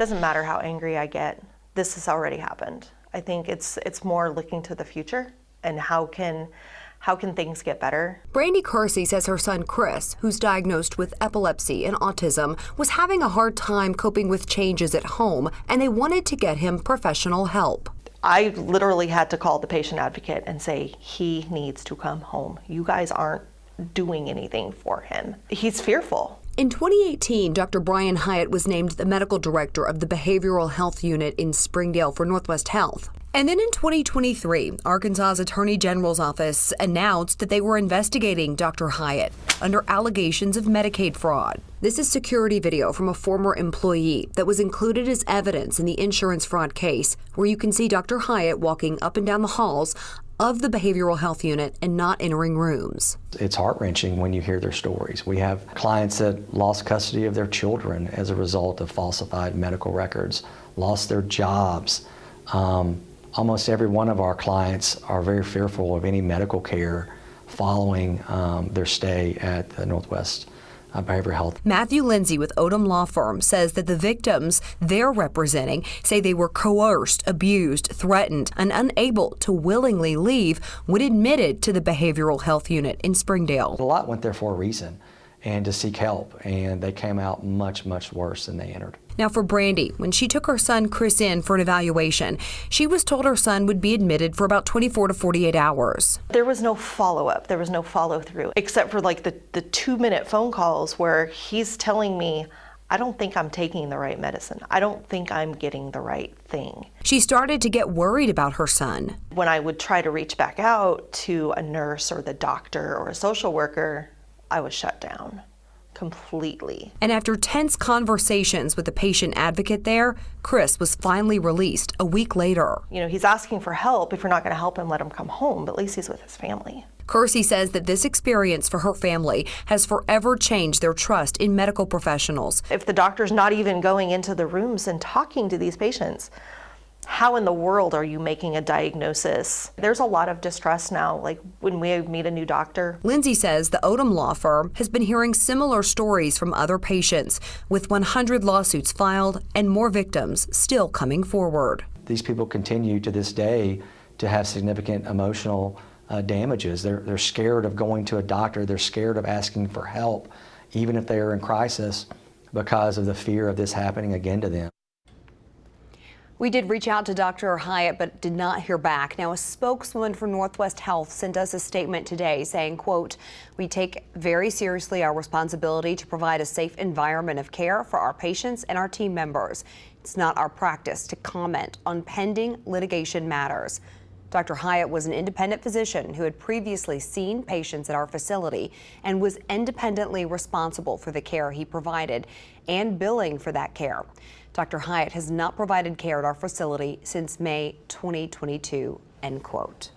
Doesn't matter how angry I get, this has already happened. I think it's more looking to the future and how can things get better. Brandy Kersey says her son Chris, who's diagnosed with epilepsy and autism, was having a hard time coping with changes at home, and they wanted to get him professional help. I literally had to call the patient advocate and say, he needs to come home. You guys aren't doing anything for him. He's fearful. In 2018, Dr. Brian Hyatt was named the medical director of the Behavioral Health Unit in Springdale for Northwest Health. And then in 2023, Arkansas's Attorney General's office announced that they were investigating Dr. Hyatt under allegations of Medicaid fraud. This is security video from a former employee that was included as evidence in the insurance fraud case, where you can see Dr. Hyatt walking up and down the halls of the behavioral health unit and not entering rooms. It's heart-wrenching when you hear their stories. We have clients that lost custody of their children as a result of falsified medical records, lost their jobs. Almost every one of our clients are very fearful of any medical care following their stay at the Northwest Behavioral Health. Matthew Lindsay with Odom Law Firm says that the victims they're representing say they were coerced, abused, threatened, and unable to willingly leave when admitted to the behavioral health unit in Springdale. A lot went there for a reason and to seek help, and they came out much, much worse than they entered. Now for Brandy, when she took her son Chris in for an evaluation, she was told her son would be admitted for about 24 to 48 hours. There was no follow-up, there was no follow-through, except for like the 2-minute phone calls where he's telling me, I don't think I'm taking the right medicine. I don't think I'm getting the right thing. She started to get worried about her son. When I would try to reach back out to a nurse or the doctor or a social worker, I was shut down completely. And after tense conversations with the patient advocate there, Chris was finally released a week later. You know, he's asking for help. If you're not going to help him, let him come home, but at least he's with his family. Kersey says that this experience for her family has forever changed their trust in medical professionals. If the doctor's not even going into the rooms and talking to these patients, how in the world are you making a diagnosis? There's a lot of distrust now, like when we meet a new doctor. Lindsay says the Odom Law Firm has been hearing similar stories from other patients, with 100 lawsuits filed and more victims still coming forward. These people continue to this day to have significant emotional damages. They're scared of going to a doctor. They're scared of asking for help, even if they are in crisis, because of the fear of this happening again to them. We did reach out to Dr. Hyatt, but did not hear back. Now, a spokeswoman for Northwest Health sent us a statement today saying, quote, "We take very seriously our responsibility to provide a safe environment of care for our patients and our team members. It's not our practice to comment on pending litigation matters." Dr. Hyatt was an independent physician who had previously seen patients at our facility and was independently responsible for the care he provided and billing for that care. Dr. Hyatt has not provided care at our facility since May 2022, end quote.